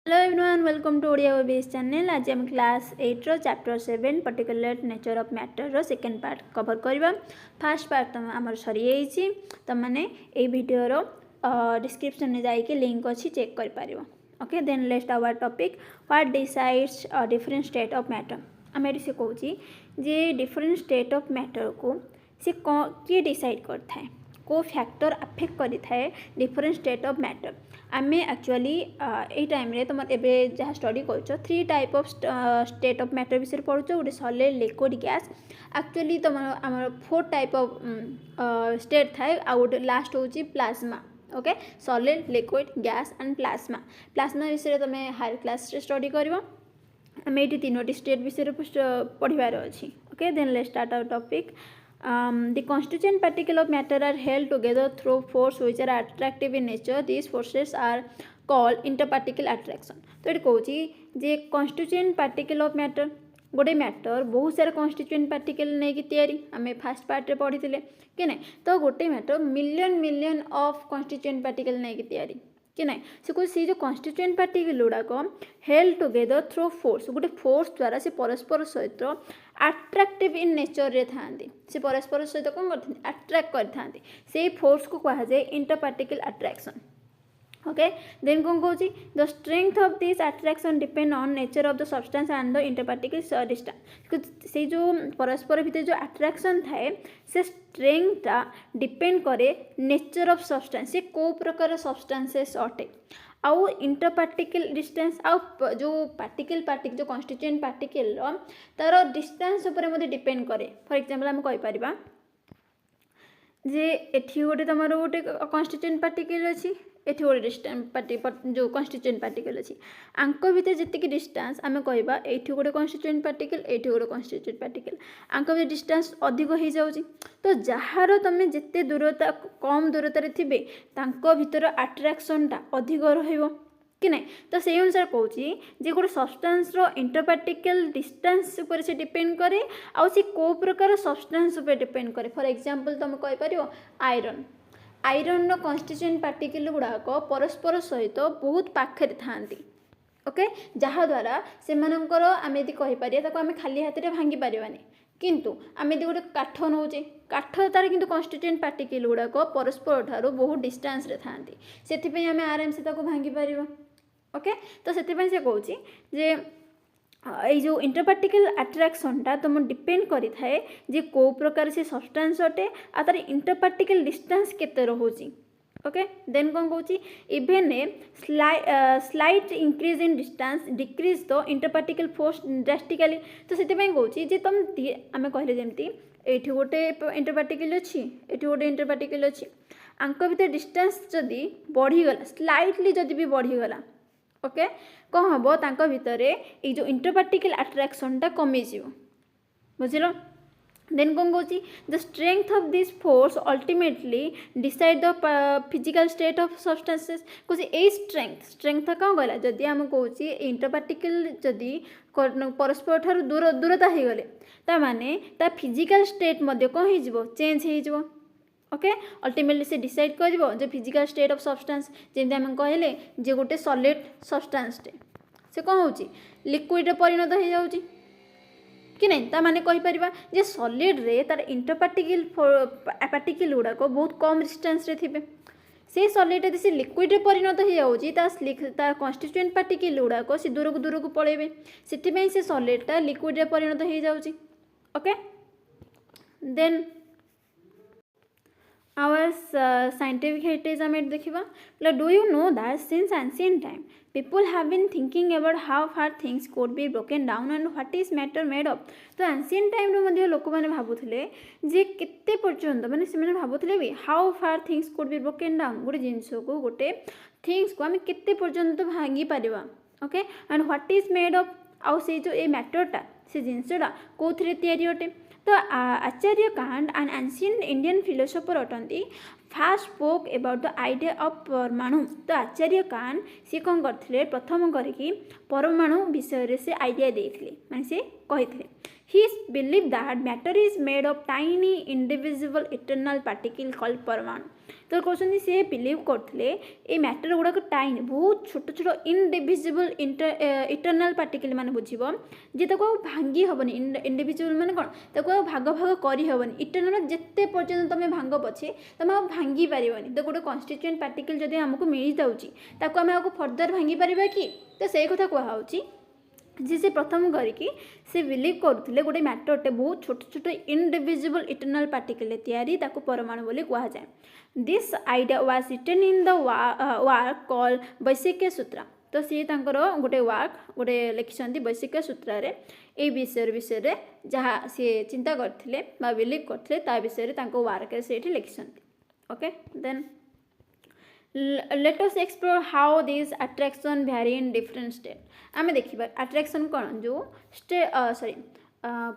Hello everyone, welcome to Odia base channel. आज हम class 8 रो chapter 7 particular nature of matter रो सेकेंड पार्ट कवर करवा। फर्स्ट पार्ट तुम आमर सरी जाइए। तुम मैंने ये वीडियो रो डिस्क्रिप्शन में जाइए लिंक अच्छी चेक कर पारिबो। Okay, then let's our topic what decides different state of matter. आम ये कहूँ जे डिफरेंट स्टेट ऑफ मैटर को सी किए डिसाइड करता है, को फैक्टर अफेक्ट करें डिफरेंट स्टेट ऑफ मैटर। आम एक्चुअली ये टाइम तुम एवं जहाँ स्टडी कर 3 type of state of matter विषय पढ़ुच। गोटे सॉलिड, लिक्विड, गैस। एक्चुअली तुम आम 4 टाइप ऑफ स्टेट थाए। आ गोटे लास्ट हूँ plasma. Okay, solid, liquid, gas and plasma. Plasma विषय तुम हायर क्लास स्टडी कर आम ये 3टी स्टेट विषय पढ़ार अच्छी। Okay, then let's start our topic. The constituent particles of matter are held together through force which are attractive in nature. These forces are called interparticle attraction. तो ये कहूँ जे constituent particle of matter गोटे matter बहुत सारा constituent particle नहीं कि तैयारी आम फास्ट पार्ट रे पढ़ी कि नहीं। तो गोटे matter million of constituent particle नहीं कि तैयारी कि नहीं। से कौन सी जो कन्स्टिट्यूएंट पार्टिकल गुड़ाक हेल्ड टुगेदर थ्रू फोर्स, गोटे फोर्स द्वारा से परस्पर सहित अट्राक्टिव इन नेचर रे थांती। से परस्पर सहित कौन करते अट्राक्ट करते से फोर्स को कहा जाए इंटरपार्टिकल अट्रैक्शन। ओके, देन कौन कहूँ the strength of this attraction depend on nature of the substance and the interparticle distance. से जो परस्पर भितर जो अट्रैक्शन थाए से स्ट्रेंथटा डिपेंड करे नेचर ऑफ सब्सटेंस, से को प्रकार सब्सटेंसेस अटे। आउ इंटरपार्टिकल डिस्टेंस आउ जो पार्टिकल जो कन्स्टिट्यूएंट पार्टिकल तार डिस्टेंस उपर डिपेंड करे। फॉर एग्जांपल आम कहि परिबा जे एठी गोटे तुम गोटे कन्स्टिट्यूएंट पार्टिकल अच्छी, एठी गोटे डिस्टेंस जो कन्स्टिट्यूएंट पार्टिकल अच्छी, आंक भितर जी डिस्टेंस आम कहवा एठी गोटे कन्स्टिट्यूएंट पार्टिकल, एठी गोटे कन्स्टिट्यूएंट पार्टिकल, आंक भितर डिस्टेंस अधिक हो जाउची। तो जार तुम जिते दूरता कम दूरतार थे तांको भितर अट्रैक्शनटा अधिक रहिबो कि नहीं। तो से अनुसार कहूँ जे गोटे सब्सटेंस रो इंटरपार्टिकल डिस्टेंस उपर से डिपेंड करे आउ से को प्रकार सब्सटेंस उपर डिपेंड करे। फॉर एग्जांपल तुम कहि परियो आयरन रो कन्स्टिट्यूएंट पार्टिकल गुड़ाक परस्पर सहित बहुत पाखे थांती। ओके, जहाँद्वारा से आम यदि कहीपर आम खाली हाथ में भांगी पारानी, किंतु आम यदि गोटे काठ नौचे काठ तार कि कन्स्टिट्यूएंट पार्टिकल गुड़ाक परस्पर ठार बहुत डिस्टेंस रे थांती, से आम आराम से भांगी पार। ओके, तो से कहूँ जे ये जो इंटरपार्टिकल अट्रैक्शनटा तुम डिपेंड करि थाए जे को प्रकार से सब्सटेंस अटे आ तार इंटरपार्टिकल डिस्टेंस केते रहुची। ओके, देन कौन कहूँ even a slight increase in distance decrease the interparticle force drastically. तो से कहूँ जे तुम आम कहले जमती एठी गोटे इंटरपार्टिकल अच्छी, एठी गोटे इंटरपार्टिकल अच्छी, आंक भितर डिस्टेंस जदि बढ़ीगला स्लाइटली जदि भी बढ़ीगला, ओके, कौन हम तांक भितर ये जो इंटरपार्टिकल अट्रैक्शनटा कमी जीव। बुझल। देन कौन कहूँ the strength of this force ultimately decide the physical state of substances. कौन ए स्ट्रेंथ कौन कहला जदि आम कहूँ इंटरपार्टिकल जदि परस्पर ठार दूरता हो गले ता माने ता फिजिकल स्टेट मध्य कौन हो चेंज हो। ओके, अल्टीमेटली से डिसाइड कर जो फिजिकल स्टेट ऑफ सब्सटेंस जमी आम कहले जे गोटे सॉलिड सब्सटेंसटे से कौन हो लिक्विड परिणत हो जाऊँगी कि नहीं। ता माने कहि परिबा जे सॉलिड रे तार इंटरपार्टिकल पार्टिकल गुड़ाक बहुत कम डिस्टेंस रे थिबे, से सॉलिड यदि से लिक्विड रे परिणत हो जाऊँगी तार कन्स्टिट्यूएंट पार्टिकल गुड़ाक से दूर को पड़ेबे, सेटिपई से सॉलिडटा लिक्विड रे परिणत हो जाऊँगी। Okay, then our scientific heritage आम देखा। Do you know that since ancient time people have been thinking about how far things could be broken down and what is matter made of। तो ancient time रो लोक मैंने भावुले जे केते पर्यंत माने से भावुले भी how far things could be broken down, गोटे जिनस को गोटे थिंग्स को आम केते पर्यंत भांगी Paribas. Okay, and what is made of आउ से जो ए मैटरटा से जिनसटा कोथरे तैयारी अटे। तो Acharya Kanad and ancient Indian philosopher अटंती first spoke about the idea of paramanu. तो आचार्य कांट सी कौन करते प्रथम करके परमाणु विषय से आइडिया देते माने से कहते He believed that matter is made of tiny indivisible eternal particle called परमाणु। तो कहते सी बिलीव करते ये मैटर गुड़ाक टाइनी बहुत छोट छोट इनडिविजिबल इटरनाल पार्टिकल मान बुझे जे भांगी हेनी इंडिविजुअल मान कौन भाग भाग करहबनी इटरनाल जिते पर्यटन तुम भांग पछे तुम भांगी पारबनी। तो गोटे कन्स्टिट्यूएंट पार्टिकल जब आमको मिल जाऊँगी ताको आम आपको फर्दर भांगी पारिबा कि तो से कथा कहूँ जी से प्रथम करके से बिलीव करते गोटे मैटरटे बहुत छोट छोट इनडिविजिबल इटरनाल पार्टिकल तैयारी ताको परमाणु बोली कहा जाए। This idea was written in the work called Vaisheshika Sutra. तो सी गोटे वर्क गोटे लिखिं वैशिक सूत्र ये विषय जहाँ सी चिंता करते बिलीव करते विषय वर्क से लिखिं। Okay then let us explore how these attraction vary in different state। आमे देखिबा अट्रैक्शन कौन जो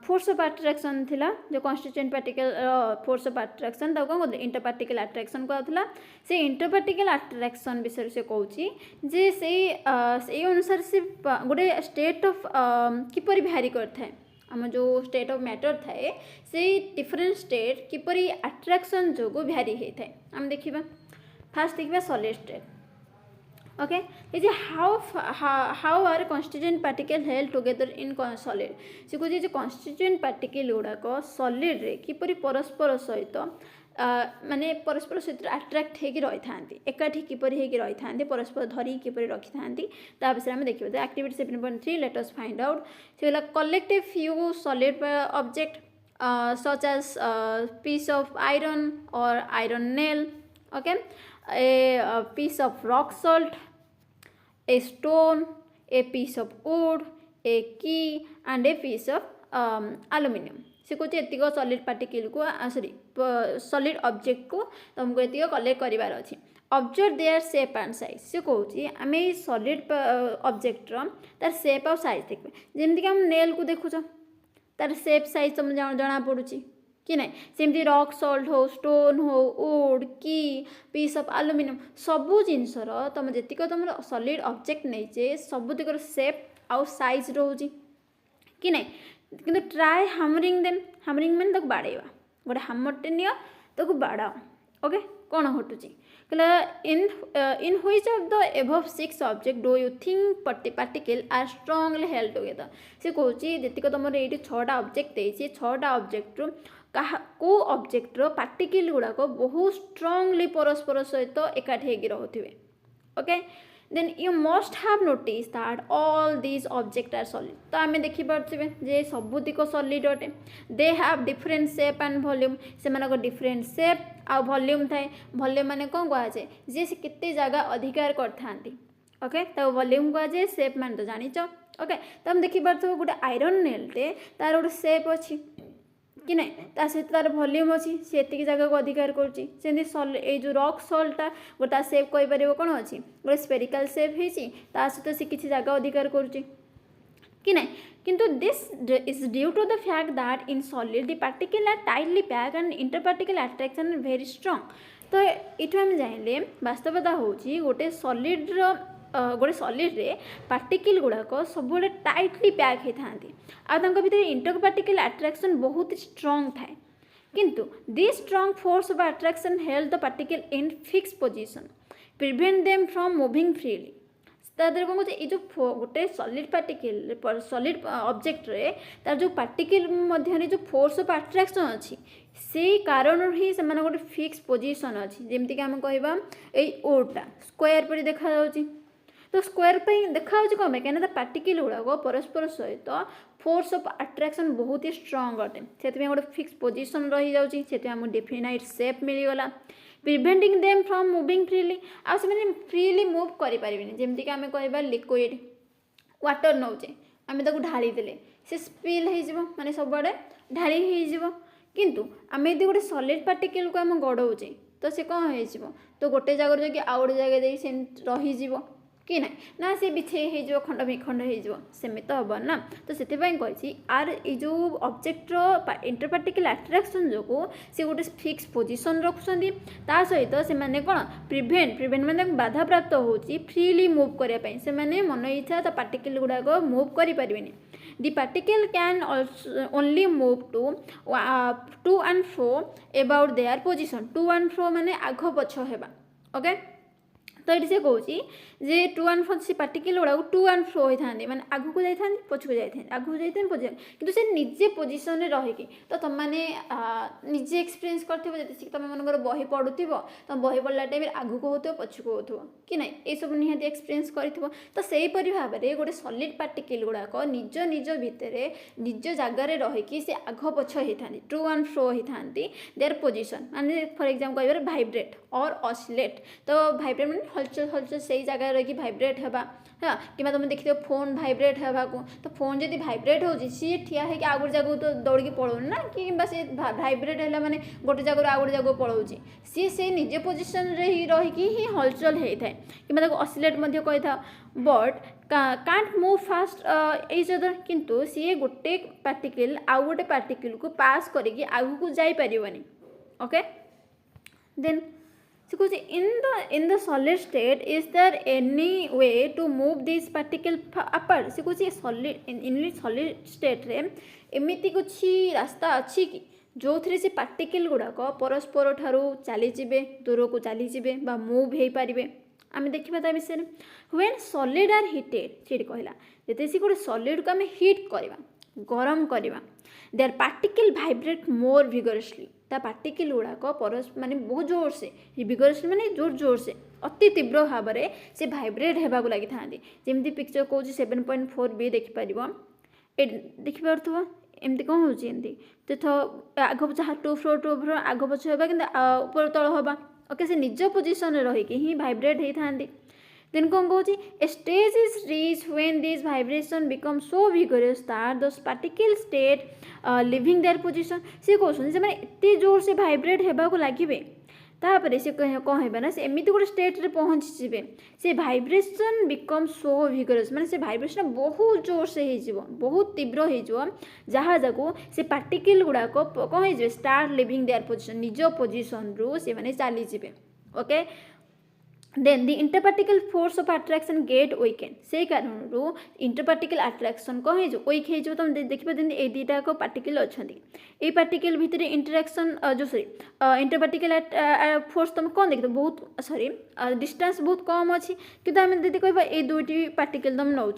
फोर्स ऑफ अट्रैक्शन थिला जो constituent particle force of attraction ताको कौन इंटर पार्टिकल अट्रैक्शन कहला से इंटर पार्टिकल अट्रैक्शन विषय से कहूची जे से अनुसार से गोटे स्टेट ऑफ किपरि भ्यारी करथाय आम जो स्टेट ऑफ मैटर थाए से डिफरेंट स्टेट किपरि अट्रैक्शन जोगो भ्यारी होता है। आम देखिबा फास्ट देखिए सॉलिड स्टेट। ओके ये how are constituent particle held together in solid से कहे कन्स्टिट्यूएंट पार्टिकल गुड़ाक सॉलिड रे किपरि परस्पर सहित माने परस्पर सहित अट्रैक्ट होगी रही था एकाठी किपरि होगी रही था परस्पर धरी किपरि रखी था विषय में देखिए। Activity 7.3 let us find out से collective few solid object such as piece of iron और iron nail. Okay a piece of rock salt, a stone, a piece of wood, a key and a piece of aluminium। से कहे एतिक solid particle को sorry solid object को तुमको एतिक collect करार अच्छी। Observe their shape and size से कहे आम ये सॉलिड ऑब्जेक्टर तार शेप और साइज देखिए जमीक आम नेल को देखुच तार शेप साइज तुम जना पड़ुची कि नहीं सेमती रॉक सॉल्ट हो स्टोन हो वुड की पीस ऑफ एल्युमिनियम सबू जिनसर तुम जीक तुम सॉलिड ऑब्जेक्ट नहीं सबुतिकर शेप आउ साइज रोचे कि नहीं किंतु ट्राए हामरिंग देम हामरिंग मैंने बाड़ेवा गोटे हामरटे नियो ताको बाड़ाओ। ओके कौन घटुची कहला in which of the above 6 object do you think particle are strongly held together से कहूँ जीक तुम ये 6टा ऑब्जेक्ट देती 6टा ऑब्जेक्ट को ऑब्जेक्टर पार्टिकल गुड़ाक बहुत स्ट्रांगली परस्पर सहित एकाठी रोथे। Okay then you must have notice that all these object are solid. तो आम देखिपे जे सबुतिक सॉलिड अटे they have different shape and volume से डिफरेंट शेप आ वॉल्यूम थाए वॉल्यूम माने कौन कहुए जे से केते जगह अधिकार करथांती। ओके तो वॉल्यूम कहुए शेप मान तो जानिच। ओके तो हम देखिपे गोटे आयरन नेलटे तार गोटे शेप अच्छी कि नहीं ता सहित तार वॉल्यूम अच्छी से जगह को अधिकार करें जो रॉक सॉल्टा गोटा शेप कहीपर कौन अच्छी गोटे स्पेरिकल शेप होता सहित सी किसी जगह अधिकार करुच्ची कि नहीं किंतु this is due to the fact that in solid the particle are tightly pack and inter particle attraction very strong. तो ये आम जाइले वास्तवता हूँ गोटे सॉलिड गोटे सॉलिड रे पार्टिकल गुड़ाक सब टाइटली पैक होता भीतर इंटर पार्टिकल अट्रैक्शन बहुत स्ट्रांग थाए किंतु this strong force of attraction held the particle in fix position prevent them from moving freely. तादर कौन कहे जो गोटे सॉलिड पार्टिकल सॉलिड ऑब्जेक्ट रे तार जो पार्टिकल मध्य जो फोर्स ऑफ अट्रैक्शन अच्छी से कारण ही से गोटे फिक्स पोजीशन अच्छी जमीक आम कहवा ये ओटा स्क्वायर पर देखा जाउची तो स्क्वायर पे देखा कौन कहीं पार्टिकल गुड़ाक परस्पर सहित फोर्स ऑफ अट्रैक्शन बहुत ही स्ट्रांग अटे से गोटे फिक्स पोजीशन रही जाऊँगी से डिफिनाइट शेप मिलगला preventing them from moving freely आ फ्रीली मूव करें जमीक आम कह लिक्विड वाटर नौचे आम ढाली देले से स्पिल हो माने सबुआड़े ढाली हो किंतु आम यदि गोटे सॉलिड पार्टिकल को आम गड़ौचे तो सी कौन हो तो गोटे जगह जाकि आउ गोटे जगह से रही कि नहीं ना सी बिछे हो खंड विखंड होमी तो हम ना तो से कही आर यो ऑब्जेक्टर इंटर पार्टिकल अट्रैक्शन जो सी गोटे फिक्स पोजीशन रखुच्च ता सहित से कौन प्रिवेंट मैंने बाधा प्राप्त हो फ्रीली मूव करने से मन इच्छा तो पार्टिकल गुड़ाक मूव करें the particle can only move to and fro about their position to and fro माने आघ पछ हेबा ओके तो ये कौच जे टू एंड फ्रो से पार्टिकल गुड़ा टू एंड फ्रो होता है माने आगु को जाता पछक जाता आगु जाता पोजिशन किंतु से निजे पोजिशन रहीकि तो तुम मैंने निजे एक्सपीरियंस करते तुम मनकर बही पढ़ुव तुम बही पढ़ला टाइम आगु को हो पछक हो कि ना ये सब निहाती एक्सपीरियंस कर तो सहीपरी भाव में गोटे सॉलिड पार्टिकल गुड़ाक निज निज भितर निज जगार रहीकि से आघ पछ होता है टू एंड फ्रो होता है देयर पोजिशन माने फॉर एग्जांपल कह भाइब्रेट और ऑसिलेट तो भाइब्रेट माने हलचल हलचल से जगह रही भाइब्रेट होगा हाँ कि तुम देखिए फोन भाइब्रेट होगा तो फोन जब भाइब्रेट हो सी ठिया है आगु जगह तो दौड़ी पलाऊनी ना कि सी भाइब्रेट है माने गोटे जगह आउ गोटे जगह पलाऊँ सी से निजे पोजिशन रहीकि ही हलचल होता है कि ऑसिलेट कही था but can't move fast H other किंतु सी गोटे पार्टिकल आउ गोटे पार्टिकल को पास करके आगु को जापरिबनी okay then in the solid state is there any way to move this particle apart से कुछ solid in solid state रे एमिति कुछ रास्ता अच्छी कि जो थरे से पार्टिकल गुड़ाक परस्पर ठारू चली जिबे दूर को चली जिबे बा मूव हो पारिबे आमे देखिबा ता विषय व्हेन सॉलिड आर हीटेड सेठी कहला जते से गोटे सॉलिड को आमे हीट करबा गरम करबा their particle vibrate more vigorously ता पार्टिकल गुड़ाक परस माने बहुत जोर से विगरसली माने जोर जोर से अति तीव्र भाव में से वाइब्रेट होगा लगी था जमी पिक्चर कौन 7.4b देखिपर देखिपे एमती कौन होमती तो आग पछ टू फ्लोर आग पछ होगा कि ऊपर तल होगा ओके से निज पोजिशन रहीकि ही वाइब्रेट होता देन कौन कौन a stage is reach when this vibration become so vigorous that those particle start leaving their position सी कहते हैं एत जोर से वाइब्रेट होगा लगे तापर से कौन है ना से एमती गोटे स्टेट रे पहुँची जाए से वाइब्रेशन बिकम सो विगरस माने से वाइब्रेशन बहुत जोर से हो बहुत तीव्र हो जहाँ जाकू से पार्टिकल गुड़ाक कौन हो स्टार्ट लिविंग देयर पोजिशन निज पोजिशन रु से माने चली जाए okay then the interparticle force of attraction get weakened से कारण रू इंटरपार्टिकल अट्रैक्शन कौन हो वीक हो तुम देखिए दिन ये दुटा पार्टिकल अच्छा ये पार्टिकल भितर इंटरेक्शन जो सॉरी इंटरपार्टिकल फोर्स तुम कौन देखते बहुत सॉरी डिस्टेंस बहुत कम अच्छी किंतु आम यदि कह ये दुईटी पार्टिकल तुम नौ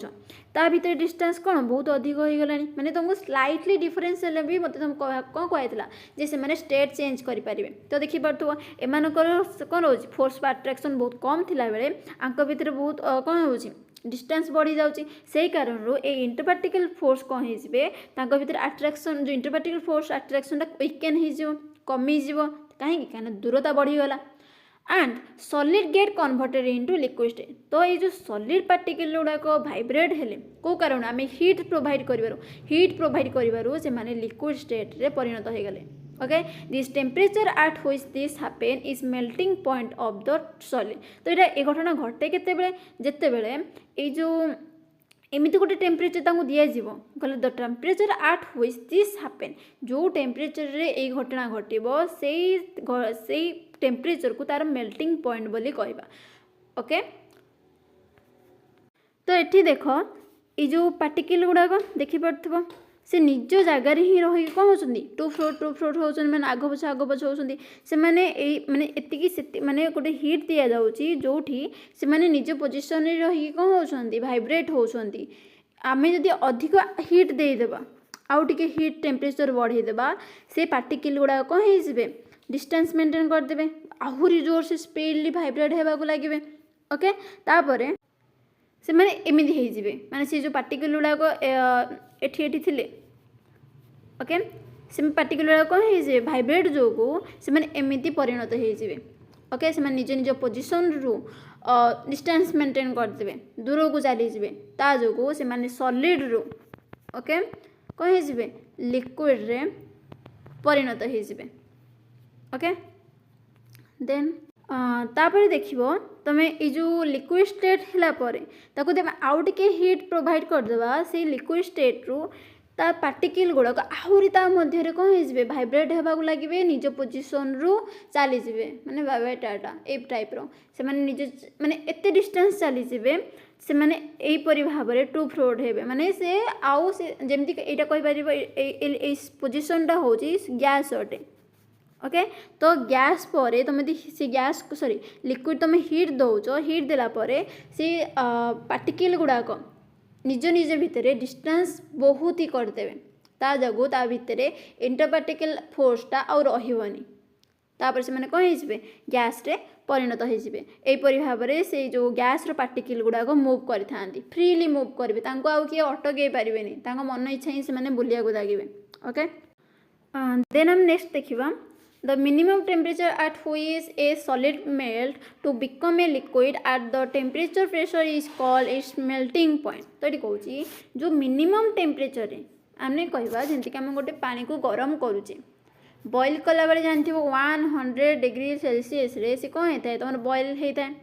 ता भीतर डिस्टेंस कौन बहुत अधिक हो गला माने तुमको स्लाइटली डिफरेन्स भी मत तुम कौन कहला जे से माने स्टेट चेंज करें तो देखिपो एमानकर कौन रोज फोर्स अट्रैक्शन बहुत कम थिला बेले आंक भीतर बहुत कौन हो डिस्टेंस बढ़ी जाउची से कारण ए इंटरपार्टिकल फोर्स कौन हो भीतर अट्रैक्शन जो इंटरपार्टिकल फोर्स अट्रैक्शन वीकेन हो कमी कहीं दूरता बढ़ीगला and solid get converted into liquid state तो ये जो सॉलिड पार्टिकल गुड़ाक वाइब्रेट हेले को कारण आम हीट प्रोवाइड कर से माने लिक्विड स्टेट रे परिणत हो गले okay this temperature at which this happen is melting point of the solid तो ये घटना घटे केतेबेले ये जो एमती गोटे टेम्परेचर दिज्व कहले the temperature at which this happen जो टेम्परेचर रे ये घटना घटब से टेम्परेचर को तार मेल्टिंग पॉइंट बोली कहबा ओके तो एठी देख ये जो पार्टिकल गुड़ाक देखिपो से निज जगार ही रही कौन होती टू फ्लोर होती मैंने आग पछ होती से माने माने एतिकी माने गोटे हिट दि जाऊँगी जो से माने निज पोजिशन रही कौन होती वाइब्रेट होती आम जदि अधिक हिट देदेबा आउ टे हिट टेम्परेचर बढ़ेदेबा से पार्टिकल गुड़ा कौन हो डिस्टेंस मेंटेन करदे आहरी जोर से स्पीडली वाइब्रेट होगा लगे ओके तापर से माने एमती हो माने से जो पार्टिकल गुड़ाक एठी थिले ओके से पार्टिकल गुड़ाक कौन हो वाइब्रेट जो से माने एमती परिणत हो ओके से माने निज निज पोजिशन रु डिस्टेंस मेंटेन करदे दूर को चली जाए ता जो से माने सॉलिड रु ओके कौन हो लिक्विड रे परिणत हो ओके देन तापर देखिबो तमे ये जो लिक्विड स्टेट हैला परे ताको तमे आउ टिके हीट प्रोवाइड करदेबा से लिक्विड स्टेट रु ता पार्टिकल गुड़ाक आहरी ता मध्य कौन हो वाइब्रेट होगा लगे निज पोजिशन रु चली जाए माने वाइब्रेटाटा ए टाइप रो से माने निज माने एते डिस्टेंस चली जाए से माने एहीपरि भाव में टू फ्लोट हेबे माने से आउ से जेमती एटा कहि परिबो ए पोजीशनटा होची गैस अटे ओके। तो गैस पर तुम से गैस सॉरी लिक्विड तुम हीट दौच हीट देला परे से पार्टिकल गुड़ाक निज निज भितर डिस्टेंस बहुत ही करदेवे ता जगू ता भितर इंटरपार्टिकल फोर्सटा आउ रहिबनी तापर से माने कौन हो गैस रे परिणत होपरि भाव में से जो गैस पार्टिकल गुड़ाक मुव करें फ्रीली मुव करेंगे आउ किए अटकई पारे मन इच्छा ही से बुलिया लगे ओके। देन हम नेक्स्ट देखा the minimum temperature at which a solid melt to become a liquid at the temperature pressure is called its melting point. तो ये कहूँ जो मिनिमम टेम्परेचर आम कहवा जमीक आम गोटे पानी को गरम करुचे बॉइल कला बेले जानते 100 डिग्री सेल्सियस रे से कौन होता है तुम बॉइल होता है।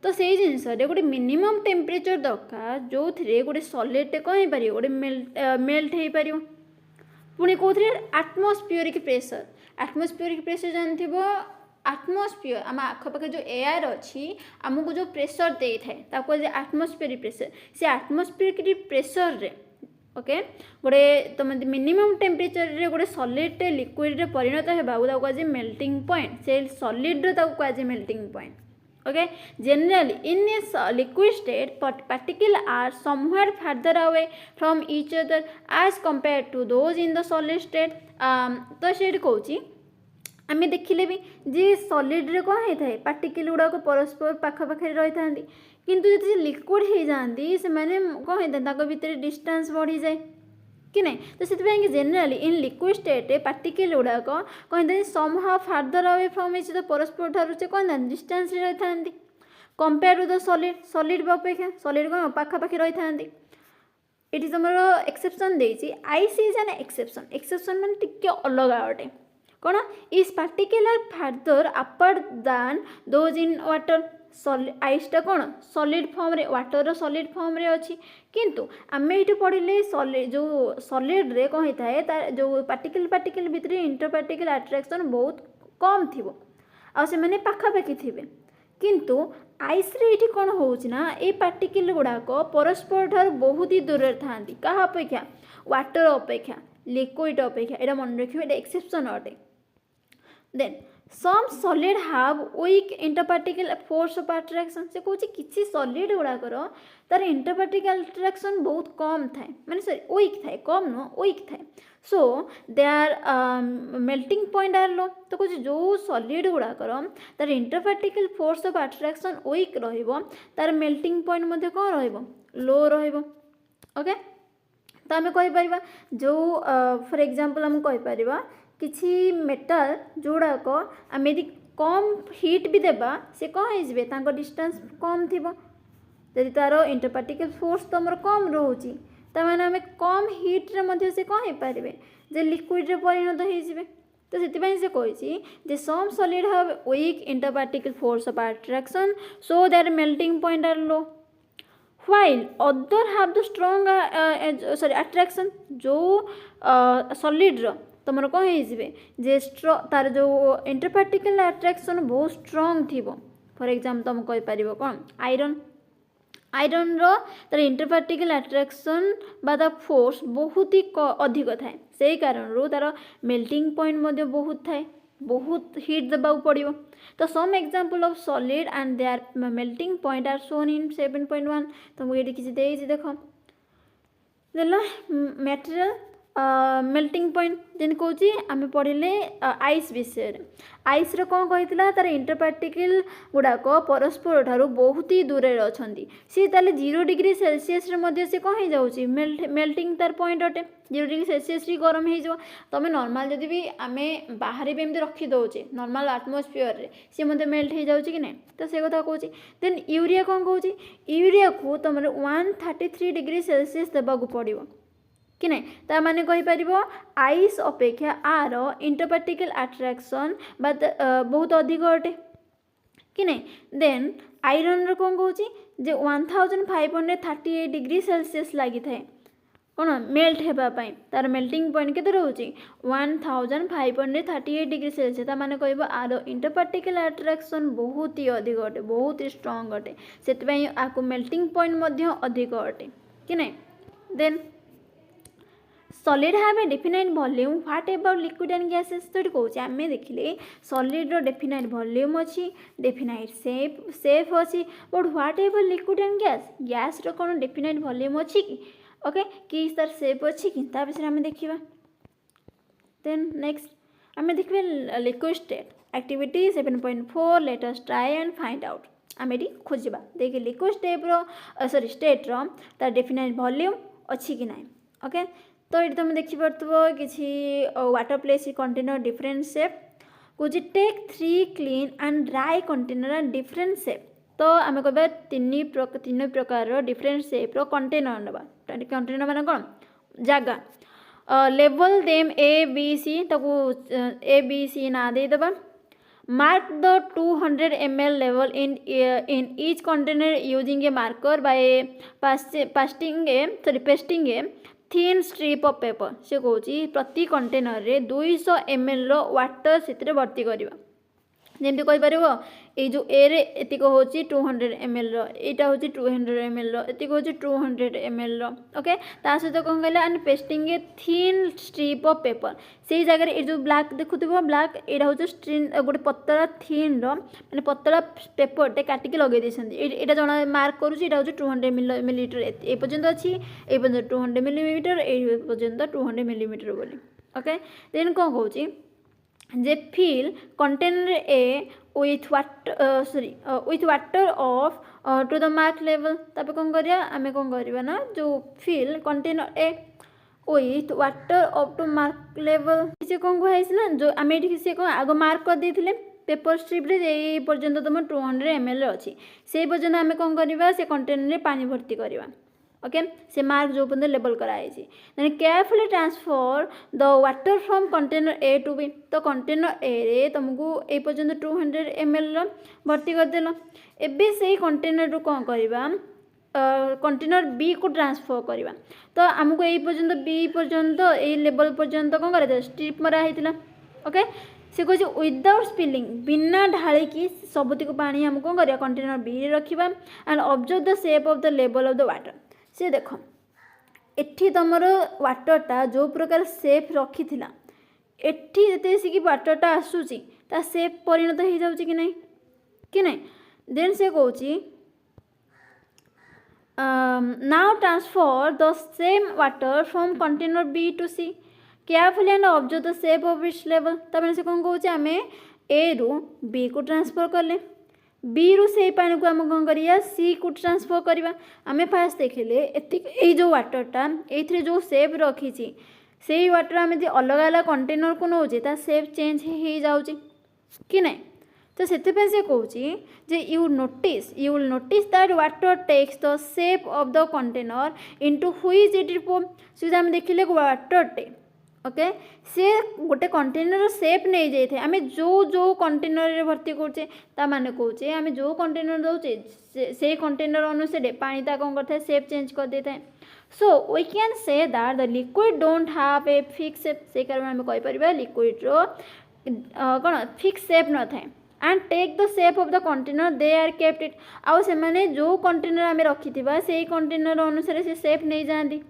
तो से जिनस गोटे मिनिमम टेम्परेचर दरकार जो थे गोटे सॉलिड कौन हो पार गोटे मेल्ट हो पार पुणी कौन एटमोस्फियरिक प्रेशर जानते एटमोस्फियर आम आखपाखे जो एयर अच्छी आमको जो प्रेशर दे था एटमोस्फियरिक प्रेशर से एटमोस्फियरिक प्रेशर रे ओके गोटे तुम मिनिमम टेम्परेचर रे गोटे सॉलिड लिक्विड रे परिणत होगा कहुए मेल्टिंग पॉइंट से सॉलिड कहुए melting point okay. Generally in a liquid state particle are somewhere further away from each other as compare to those in the solid state. तो से कहूँ आम देखिले भी जे सॉलिड रे कौन होता है पार्टिकल गुड़ाक परस्पर पाखापाखि रही था किंतु जो लिक्विड हो जाती से मैंने कौन होता है भितर डिस्टेंस बढ़ी जाए कि नहीं। तो से generally in liquid state particle गुड़ाक कौन होता है somehow farther away from each the परस्पर ठार से कौन था डिस्टेंस रही था कंपेयर टू द सॉलिड अपेक्षा सॉलिड कौन पाखापाखि रही था। ये तुम एक्सेप्शन देती आइस इज एन एक्सेप्शन मैंने टिके अलग अटे कौन is particular farther apart than those in water आइसटा कौन सॉलिड फॉर्म रे वाटर सॉलिड फॉर्म रे अच्छी किंतु आम ये पढ़ले सॉलिड जो सॉलिड रे कौन होता है जो पार्टिकल भितर इंटरपार्टिकल अट्रैक्शन बहुत कम थी से मैंने पाखापाखि थे किंतु आइस रे ये कौन होना ये पार्टिकल गुड़ाक परस्पर ठार बहुत ही दूर था क्या अपेक्षा वाटर अपेक्षा लिक्विड अपेक्षा यहाँ मन रखिए ये एक्सेप्शन अटे। Then some solid have weak interparticle force of attraction से कौन किसी सॉलिड गुड़ाकर तार इंटरपार्टिकल अट्रैक्शन बहुत कम थाए माने सॉरी वीक थाए कम नुह वीक थाए so they are melting point are low. तो कौन जो सॉलिड गुड़ाकर तार interparticle force of attraction weak तार मेल्टिंग पॉइंट कौन लो ओके। तो आम कहीपर जो फॉर एग्जांपल आम कहीपर किसी मेटाल जोड़ाक आम यदि कम हीट भी देबा से कौन हो डिस्टेंस कम थी जदि तार इंटरपार्टिकल फोर्स तुम कम रोचे तमें आम कम हीट रे से कौन हो पारे जे लिक्विड रे परिणत हो। तो से कही some solid have weak interparticle force of attraction so their melting point are low while other have the strong sorry attraction जो सॉलिड तुम कौन हो तार जो इंटरपार्टिकल अट्रैक्शन बहुत स्ट्रॉन्ग थी फॉर एग्जांपल तुम कहीपर कौन आयरन तार इंटरपार्टिकल अट्रैक्शन बा द फोर्स बहुत ही अधिक थाए से कारण तार मेल्टिंग पॉइंट बहुत थाए बहुत हीट देवा पड़ो। तो some example of solid and their melting point are shown in 7.1 तुमको ये किसी देख देला मटेरियल मेल्टिंग पॉइंट जेन कौची आम पढ़ले आइस विषय आइस कौन कही तार इंटरपार्टिकल गुड़ाक परस्पर ठार बहुत ही दूर अच्छा सी ताले 0 डिग्री सेल्सियस से कौन हो जाऊँगी मेल्टिंग तार पॉइंट अटे 0 डिग्री सेल्सियस गरम हो तुम नॉर्मल जदि भी आम बाहर भी एमती रखी दौचे नॉर्मल आटमोस्फियर रे सी मत मेल्ट हो जाऊँगी कि नहीं। तो से कथा कौच देन यूरिया कौन कौच यूरिया को तुम 133 डिग्री सेल्सियस देवाक पड़ो कि नहीं ता माने कहि परिबो आइस अपेक्षा आर इंटरपार्टिकल अट्रैक्शन बहुत अधिक अटे कि नहीं। देन आयरन कौन कौची जे 1538 डिग्री सेल्सियस लगी थाए कौन मेल्ट होगापाई तार मेल्टिंग पॉइंट के रोचे 1538 डिग्री सेल्सियस ताने कह आर इंटरपार्टिकल अट्राक्शन बहुत ही अधिक अटे बहुत ही स्ट्रंग अटे से आपको मेल्टिंग पॉइंट अधिक अटे कि नहीं। Then solid have a definite volume what about liquid and gases तो कौचे आम देखिले सॉलिड रो डेफिनाइट वॉल्यूम अच्छी डेफिनाइट सेफ अच्छी but what about liquid and gas रो कौन डेफिनाइट वॉल्यूम अच्छी कि ओके कि तार सेप अच्छी कि विषय आम देखा। देन नेक्स्ट आम देखिए liquid state activity 7.4 let us try and find out आम ये खोजा देखिए लिक्विड स्टेप सॉरी स्टेट रो तार डेफिनाइट वॉल्यूम अच्छी कि ना ओके। तो ये तुम देखिपो किसी water place container different shape कौच take 3 clean and dry container different shape तो आम कह तीन प्रकार डिफरेंट सेप रो कंटेनर नवा कंटेनर मान कौन जगह लेवल देम ए बी सी ताको ए बी सी ना देदेबा mark the 200 ml level in each container using a marker by pasting a thin strip of paper से कौच प्रति कंटेनर रे 200 ml रो वाटर से भर्ती करवा जमी कहीपर ये जो ए रे एतिक हूँ 200 ml रहा हूँ 200 ml एतिक हूँ 200 ml ओके ता सहित कौन कहला and pasting a thin strip of paper से जगह ये जो ब्लैक देखुव ब्लैक यहाँ हूँ स्ट्रीन गोटे पतला थीन रे पतला पेपर काटिक लगे यहाँ जना मार्क करुँचा हूँ 200 मिलीमीटर ए पर्यंत अच्छी ए पर्यंत 200 मिलीमीटर ए पर्यंत 200 मिलीमीटर बोली ओके। देन कौन कौच जे fill container A with water up to the mark level तापर कौन करिया आमे कौन करिया ना जो fill container A with water up to mark level से कौन कहुई ना जो आम ये से कौन आग मार्क कर देते पेपर स्ट्रिप रे ये पर्यंत तुम 200 ml अच्छी से पर्यंत आम कौन करवा से कंटेनर रे पानी भर्ती करवा ओके से मार्क जो पर्यंत लेबल कराई then carefully transfer the water from container A to B तो कंटेनर ए रे तुमको ए पर्यंत 200 ml भर्ती करदेल एबे से कंटेनर रू कौन करवा कंटेनर बी को ट्रांसफर करवा तो आमको यही पर्यंत बी पर्यंत ये लेवल पर्यंत कौन कर स्ट्रिप मरा होता ओके से कहे विदाउट स्पिलिंग बिना ढालिकी सबुतिक पानी आमको कौन कर कंटेनर बी रखा and observe the shape of the level of the water से देख एठी तुमर वाटरटा जो प्रकार सेप रखी थिला एठी जते से कि वाटरटा आसूची ता सेप परिणत हो जाउची कि नहीं देन से कहूची now transfer the same water from container B to C carefully and observe the shape of its level तब से कौन कौचे आम ए रु बी को ट्रांसफर कले बी रु से पानी को आम कौन करिया सी को ट्रांसफर करवा आम फास्ट देखिले ये जो वाटरटा ये जो सेप रखी से वाटर आम अलग अलग कंटेनर को नौचे ता सेप चेंज हो जाऊँगी कि नहीं तो से कौची जे you will notice that water takes the shape of the container into which it is से आम देखिले वाटर टे ओके से गोटे कंटेनर सेप नहीं जाए आम जो कंटेनर भर्ती करुचे माने कौचे आम जो कंटेनर दौचे से कंटेनर अनुसार पानी ता कौन करता है सेप चेंज कर देता है so we can say that the liquid don't have a fix shape से कारण आम कहीपर लिक्विड रो कौन फिक्स शेप न थाए and take the shape of the container they are kept it आउ से माने जो कंटेनर आम रखी से कंटेनर अनुसार से शेप नहीं जाती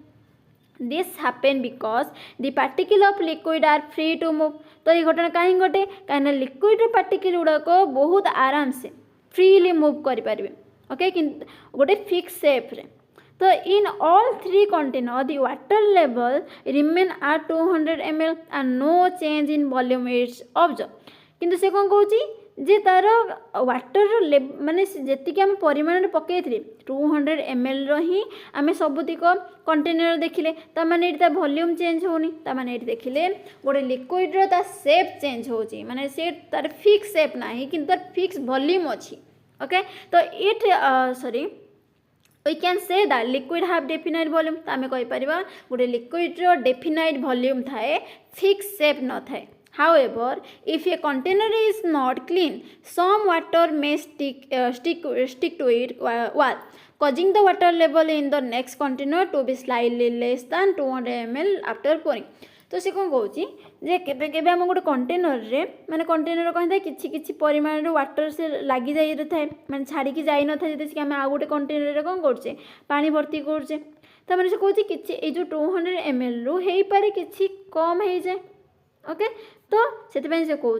this happen because the particle of liquid are free to move तो ये घटना कहीं घटे कहीं लिक्विड पार्टिकल गुड़ाक बहुत आराम से फ्रीली मूव करें ओके गोटे फिक्स शेप रे तो in all 3 container the water level remain are 200 ml and no change in volume its observe किंतु से कौन कौची जे तार वाटर माने जी आम परिमाण पकई 200 ml री आम सबुतिक कंटेनर देखिले ताने ये वॉल्यूम चेंज होनी ताने ये देखिले गोटे लिक्विड रो शेप चेंज होची माने से तार फिक्स शेप ना कि तार फिक्स वॉल्यूम अच्छी ओके तो it sorry we can say that liquid have definite volume तो आम कहीपर गोटे लिक्विड रो डेफिनाइट वॉल्यूम थाए फिक्स शेप न थाए However, if a container is not clean, some water may stick to it wall. causing the water level in the next container to be slightly less than 200 ml after pouring। तो से कौन कौच जे केबे केबे आम गोटे कंटेनर रे माने कंटेनर कौन था किछि किछि परिमाण वाटर से लगी जाई थाए माने छाड़ी की जाई न थाए जैसे कि आम आ गोटे कंटेनर रे कौन करछे पानी भर्ती करछे त माने से कहूँ कि ए जो 200 ml रु हेई पारे किछि कम हे जाए ओके। तो से कहूँ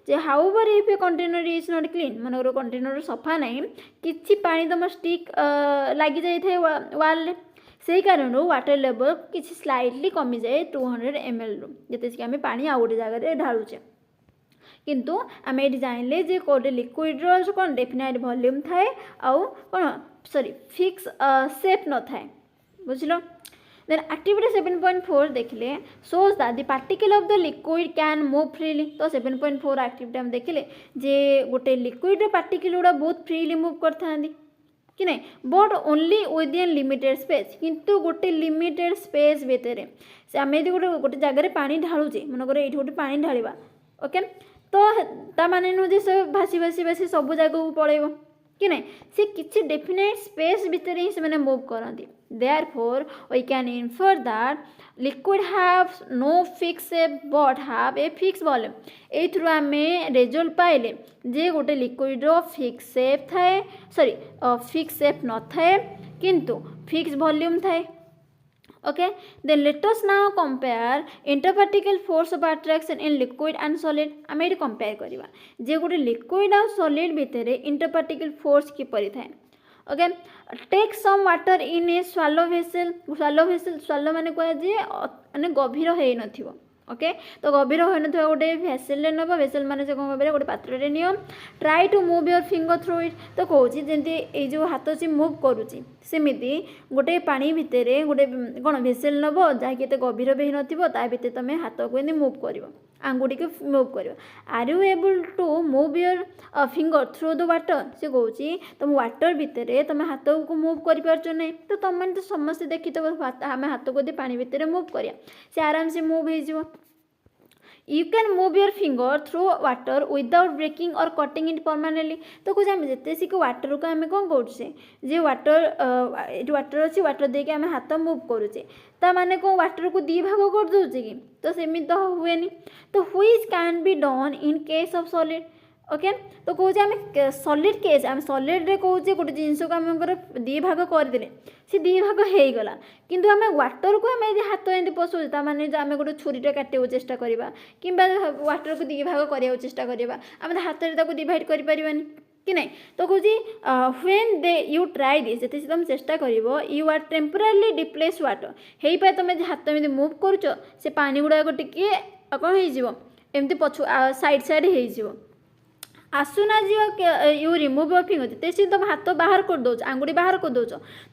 जे however if a container is not clean मन कंटेनर सफा नहीं किछि पानी तुम स्टिक लगी जाई थाए वाल रे से कारण वाटर लेवल किसी स्लाइटली कमी जाए 200 ml रु जैसे कि आम पानी आ गोटे जगह ढालुचे किंतु आम ये जानले जे गोटे लिक्विड कौन डेफिनाइट वॉल्यूम थाए आउ कौन सॉरी फिक्स शेप न थाए बुझल। देन एक्टिविटी 7.4 देखिले shows that the particle of the liquid can move freely। तो 7.4 एक्टिविटी हम देखिले जे गोटे लिक्विड पार्टिकल गुड़ा बहुत फ्रीली मूव करता कि नहीं but only within limited space किंतु गोटे लिमिटेड स्पेस भितर से आम यदि गोटे गोटे जगह पानी ढालुचे मनकर ये गोटे पानी ढालिबा ओके तो ता माने नु जे सब भासी भासी भासी सब जगह को पळेबो कि नहीं से किछि डेफिनेट स्पेस भितर ही से माने move करंती। Therefore we can infer that liquid have no fixed shape but have a fixed volume। ए थ्रू आमे रिजल्ट पाइले जे गोटे लिक्विड रो फिक्स शेप थाए सॉरी फिक्स शेप न थाए किंतु फिक्स वॉल्यूम थाए okay. Then let us now compare interparticle force of attraction in liquid and solid. आम ये कंपेयर करवा जे गोटे लिक्विड और सॉलिड भितर इंटरपार्टिकल फोर्स किपरि थाए okay. Take some water in a shallow vessel shallow माने कह जे माने गभीर है नथिबो ओके तो गभीर हो नथिबो गोटे वेसल रे नबो वेसल माने से कोन गोटे पात्र रे नियो try to move your finger through it. तो कहूँ जेंती ए जो हाथ से मूव करूची सेमिति गोटे पानी भितर गोटे कौन वेसल नब जहाँकि एत गभीर भी नथिबो ता भितर तमे हाथ को एमती मूव कर आंगुठी को मूव कर are you able to move your finger through the water से कहूँ तुम वाटर भितर तुम हाथ को मूव कर नहीं तो तुम मैंने तो समस्त देखी तो आम हाथ को पानी भितर मूव करा से आराम से मूव हो। You can move your finger through water without breaking or cutting it permanently। तो कुछ आम जिते सिक वाटर को आम कौन करुचे जे वाटर अच्छी वाटर देके आम हाथ मूव करुचे ता माने कौन वाटर को दी भाग कर दूचे कि तो सेमती तो हुए तो which can be done in case of solid okay. तो कहूँ आम सॉलिड केस आम सॉलिड रे कहूँ गोटे जिनस को आम दी भाग करदे सी दी भाग हो गला किंतु आम वाटर को आम हाथ एमती पशुचे माने आम गोटे छुरीटा काटे चेष्टा करवा कि वाटर को दी भाग करने चेष्टा करवा आम हाथ में डिवाइड कर कि नहीं। तो कहूँ when they you try this जैसे तुम चेष्टा कर यू आर टेम्परारी डिप्लेस वाटर हे पाए तुम हाथ में मूव करुच से पानी गुड़ाक टी कौन होमती पछु साइड साइड हो आसुना यू रिमूव योर फिंगर जैसे तुम हाथ बाहर कर दो आंगुठी बाहर कर दो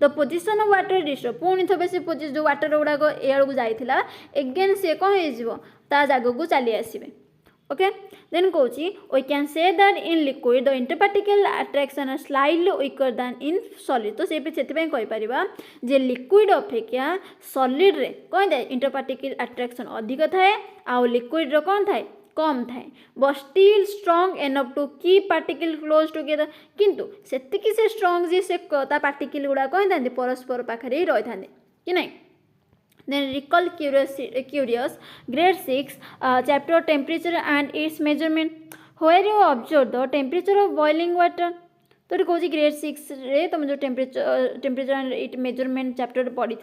the position of water disturb पुणी थे से पोजिशन जो वाटर गुड़ाक एड़क जाइला एगेन सी कौन हो जगह को चली आसवे ओके। देन कहूँ we can say that in liquid the interparticle attraction are slightly weaker than in solid. तो से कहीपर जे लिक्विड अपेक्षा सॉलिड रे कौन थाए इंटरपार्टिकल अट्रैक्शन अधिक थाए आउ लिक्विड रो कौन थाए कम थाए but still strong enough to keep particle close together किंतु सेतिकी से स्ट्रॉन्ग जे से पार्टिकल गुड़ा कौन था परस्पर पाखे ही रही था कि नहीं। Then recall curious grade 6 chapter temperature and its measurement where you observe the temperature of boiling water। तो ये कहूँ ग्रेड 6 रे तुम जो temperature and it measurement chapter पढ़ी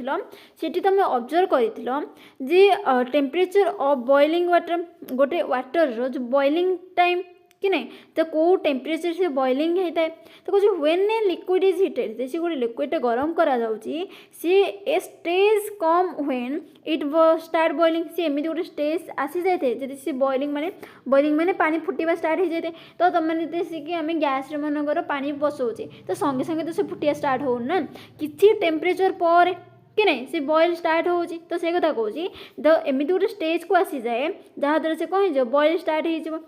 सेठी तुम ऑब्जर्व कर टेम्परेचर ऑफ बॉइलिंग वाटर गोटे वाटर जो बॉइलिंग टाइम कि नहीं तो कौ टेम्परेचर से बॉइलिंग होता है। तो कौन when a liquid is heated जैसे गोटे लिक्विड गरम करा सी a stage come when it start boiling सी एमती गोटे स्टेज आसी जाए जब सी बॉइलिंग माने पानी फुटा स्टार्ट हो जाए तो तुम मैंने आम गैस मनकर पानी बसौचे तो संगे संगे तो से फुटिया स्टार्ट हो ना किसी टेम्परेचर पर कि नहीं से बॉइल स्टार्ट हो तो से कथा कहूँ द एमती गोटे स्टेज को आसी जाए जहाँद्वारा से कौन हो बॉइल स्टार्ट हो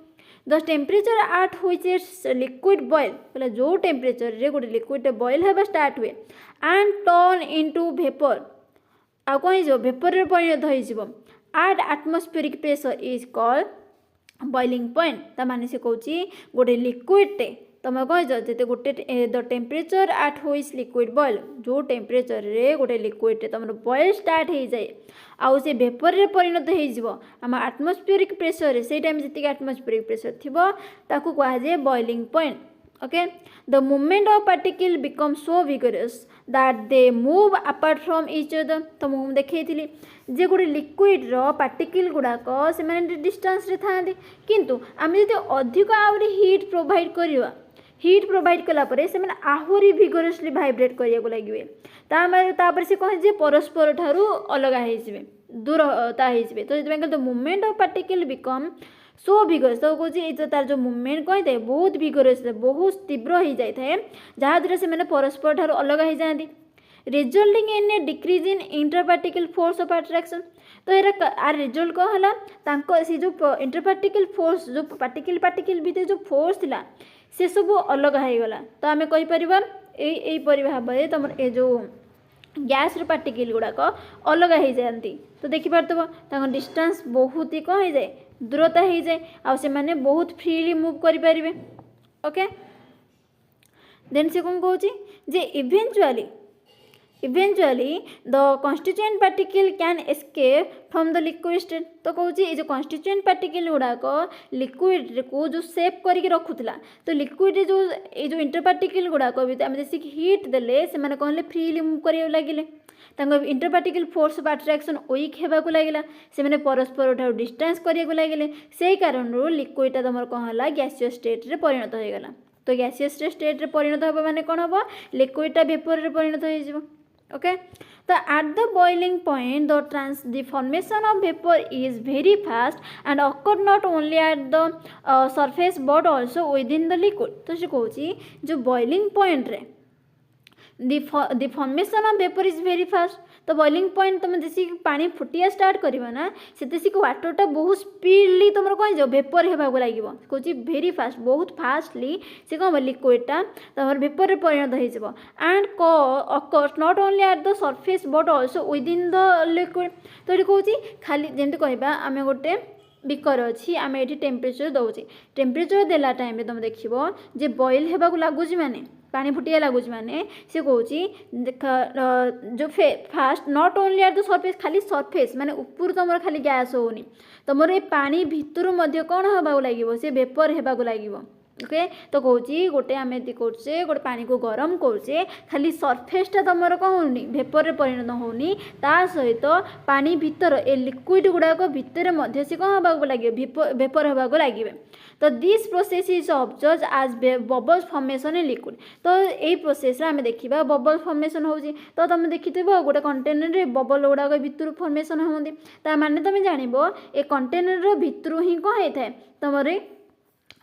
the temperature at which its liquid boil बोला जो टेम्परेचर रे गोटे लिक्विड बॉइल होगा स्टार्ट हुए एंड टर्न इनटू भेपर आ कौन हो भेपर रे परिणत हो at atmospheric pressure is called boiling point ता माने से कहूँ गोटे लिक्विडटे तुम कह जिते गोटे the temperature at which liquid boil जो टेम्परेचर रे गोटे लिक्विड तुम बॉयल स्टार्ट हो जाए आउ से वेपर रे परिणत होम एटमॉस्फेरिक प्रेशर से टाइम जी एटमॉस्फेरिक प्रेशर थी ताकू कहुए boiling point okay the movement of particle becomes so vigorous that they move apart from each other तो मुझे देखी जे गोटे लिक्विड रो पार्टिकल गुड़ाक से डिस्टेंस रे था किंतु आम जो अधिक आहरी हीट प्रोवाइड करवा हीट प्रोवाइड कलापर से आहरी भिगोरसली भाइब्रेट करने लगे तापर से कहे जे परस्पर ठारू अलग हो दूरता हो तो जो movement of particle become so vigorous तो कौन तार जो मूवमेंट कही था बहुत भिगोरस बहुत तीव्र हो जाए जहाँद्वारा से परस्पर ठारू अलग हो जाती resulting in a decrease in interparticle force of attraction तो यार रिजल्ट कौन है से जो इंटरपार्टिकल फोर्स जो पार्टिकल पार्टिकल भीतर जो फोर्स थिला से सब अलग हो गला तो आम कहीपर यहीपरी भाव में तुम ये जो गैस पार्टिकल गुड़ाक अलग हो जाती तो देखिपार डिस्टेंस बहुत ही कौन हो जाए दूरता हो जाए आने बहुत फ्रीली मूव करें ओके देन से कौन कौन जे eventually the constituent particle can escape from the liquid state तो कौन जो कन्स्टिट्यूएंट पार्टिकल गुड़ाक लिक्विड को जो सेव करके रखुला तो लिक्विड जो ये इंटर पार्टिकल गुड़ाक आम जैसे हीट देले से कहले फ्रीली मूव कर लगे inter particle force of attraction weak होगा लगे से परस्पर ठार डिस्टेंस करने लगे से कारण लिक्विडटा तुम कौन है गैसीय स्टेट रे परिणत होगा तो गैसीय स्टेट रे परिणत होगा माने कौन हम लिक्विडटा वेपर रे परिणत हो ओके तो at the boiling point the formation of vapour is very fast and occur not only at the surface but also with in the liquid तो से कौन जो बॉइलिंग पॉइंट रे the formation of vapor is very fast तो boiling point तुम जैसे पानी फुटिया start करना ना से वाटरटा बहुत स्पीडली तुम कौन जो वेपर होगा लगे कौन भेरी फास्ट बहुत फास्टली से कौन लिक्विडटा तुम वेपर में परिणत हो and occurs not only at the surface but also with in the liquid तो ये कौन खाली जमी कहवा आम गोटे बिकर अच्छी आम ये टेम्परेचर दौचे टेम्परेचर देला टाइम तुम देख जे बॉइल होगा लगुच माने पानी फुटिया लगुच माने से कौन जो fast not only at the surface खाली सरफेस माने ऊपर तुम खाली गैस होनी तुम ये पानी भितर कौन होगा लगे से वेपर होगा लगे ओके तो कौन गोटे आम ये करे गोटे पानी को गरम करे खाली सरफेसटा तुम कौन होनी वेपर रे परिणत होनी ता सहित पानी भितर ए लिक्विड गुड़ाक भितर से कौन होगा लगे वेपर होगा लगे तो this process is observe as bubbles formation in liquid तो यही प्रोसेस आम देखा बबल फॉर्मेशन हो तो तुम देखि गोटे कंटेनर रे बबल गुड़ाक भितर फॉर्मेशन होती ताने तुम जान ए कंटेनर भितर ही कौन होता है तुम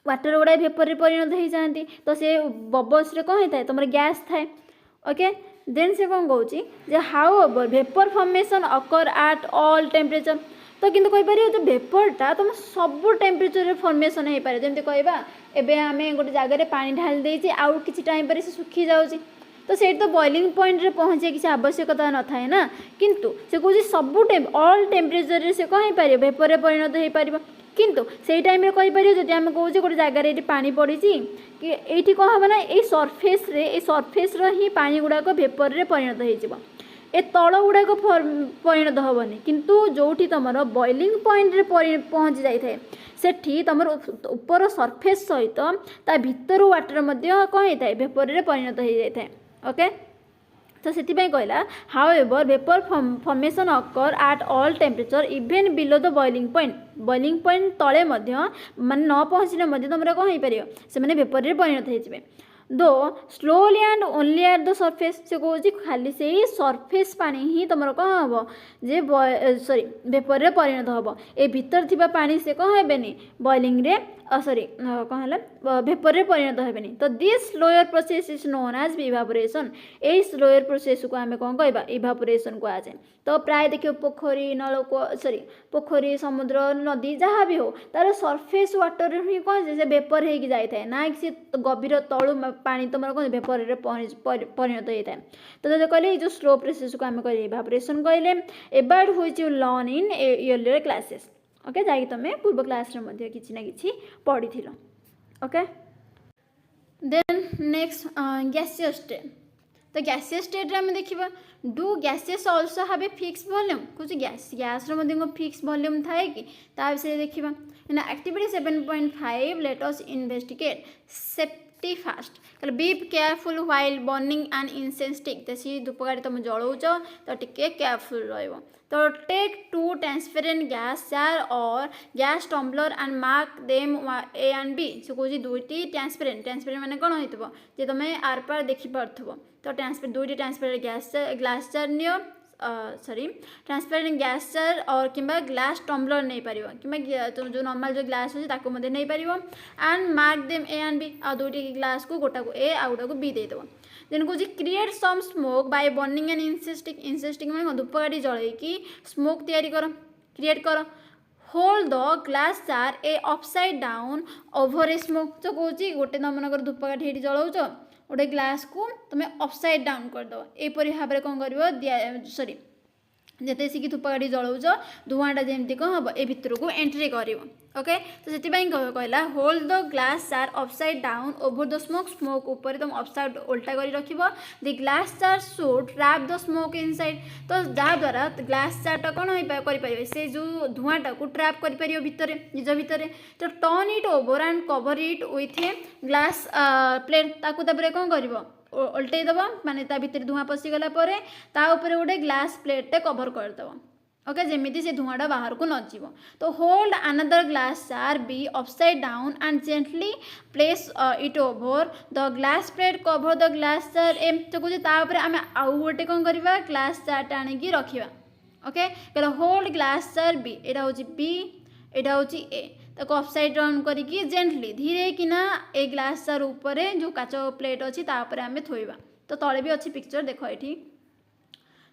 वाटर गुड़ा वेपर रे परिणत हो जाती तो से बबल्स रे कौन होता है तुम गैस थाए ओके देन से कौन कौन how ever vapour formation occur at all temperature तो किंतु कहीपर जो वेपरटा तुम सब टेम्परेचर फॉर्मेशन हो पाए जमी कहवा एवं आम गोटे जगह पानी ढाल देती आउ कि टाइम पर सुखी जाऊँगी तो से तो बॉइलिंग पॉइंट रे पहुँचे किसी आवश्यकता न थाए ना किंतु से कौन सब ऑल टेम्परेचर से कौन हो पार वेपर रे परिणत हो पार किंतु से टाइम कहीपर जब आम कौन गोटे जगार ये पानी पड़ी कि ये कौन हम ना ये सरफेस ही पानी गुड़ाक वेपर रे परिणत हो ए तल गुड़ाक परिणत हेनी किंतु जोठी तुम बॉइलिंग पॉइंट रे पहुँची जाए सेठी तुम ऊपर सरफेस सहित ता भीतर वाटर कौन होता है वेपर रे परिणत हो जाए ओके तो से कहला how ever vapour formation occur at all temperature even below the boiling point तले मान न पहुँचने तुम कौन हो पार से वेपर रे परिणत हो दो slowly and only at the surface से कौन खाली से ही सरफेस पानी ही तुम कौन हम जे सॉरी वेपर रे परिणत हम ए भीतर थिबा पानी से कौन हेबेनी बॉइलिंग रे सॉरी कौन है वेपर रे परिणत हेबेनी तो this slower process is known as evaporation a slower process को आम कौन कहवा इवापोरेशन कह जाए तो प्राय देखिए पोखरी नलकूप सॉरी पोखरी समुद्र नदी जहाँ भी हो तार सरफेस वाटर ही कौन से वेपर हो जाए ना कि गभीर तलु पानी तुम कौन वेपर रे परिणत होता है तो जो कहले जो स्लो प्रोसेस को आम कह इवापोरेशन कहले about which you learn in earlier classes okay जाकि तुम पूर्व क्लास रे किसी ना कि पढ़ी okay then next gaseous state. तो गैसियस स्टेट रे हमें देखिबा do gases also have a fix volume कुछ गैस रो मध्ये फिक्स वॉल्यूम थाए कि ता विषय देखिबा in activity 7.5 let us investigate safety first कल be careful while burning an incense stick देसी धूपकाठी तुम जलाउछ तो टिके केयरफुल रहइबो। तो टेक 2 ट्रांसपेरेंट गैस जार और gas tumbler and mark them A and B से कौन दुईटी ट्रांसपेरेंट माने कौन हो जे तुम आर पार देखी पार्थ्व। तो दुईटी ट्रांसपेरेंट ग्लास जार नियो सॉरी ट्रांसपेरेंट गैस जार और किंबा ग्लास टम्बलर नहीं पार कि जो नॉर्मल जो ग्लास अच्छे नहीं पार and mark them A and B आ दुईटी ग्लास को गोटा को ए आ गोटा को बी देदेव। देन कौन create some smoke by burning an incense stick मैंने धूपकाठी जलैकी स्मोक तैयारी कर क्रिएट कर। Hold the glass jar A upside down over a smoke तो कौन गोटे तुम धूपकाठी ये जलाउच गोटे ग्लास को तुम अपसाइड डाउन करदे यहपरी भाव में कौन कर सॉरी जिते सिक धूपकाठी जलाउच धुआँटा जमी कौन हम ए भितर को एंट्री कर ओके। तो से कहला hold the glass jar upside down over the smoke smoke ऊपर तुम अपसाइड उल्टा कर रख the glass jar should trap the smoke inside तो जहाद्वारा ग्लास जारटा कौन कर से जो धुआँटा को ट्रैप कर भितर निज भितर। तो turn it over and cover it with a glass plate ताकू कौन कर उल्टैदेव माने ता भितर धुआँ पशिगला गोटे ग्लास प्लेटे कवर करदेव ओके जमीती से धुआँटा बाहर को नजीव। तो hold another glass jar B upside down and gently place it over the glass plate cover the glass jar एम तो कौन आम आउ गोटे कौन करवा ग्लास जारटा आनिकी रखा ओके कहला होल्ड ग्लास जार बी एटा हूँ बी एटा हूँ ए ताको अपसाइड डाउन करके जेंटली धीरे किना ए ग्लास जार ऊपर जो काच प्लेट अच्छी तापर आम थोड़ा। तो तले भी अच्छी पिक्चर देख ये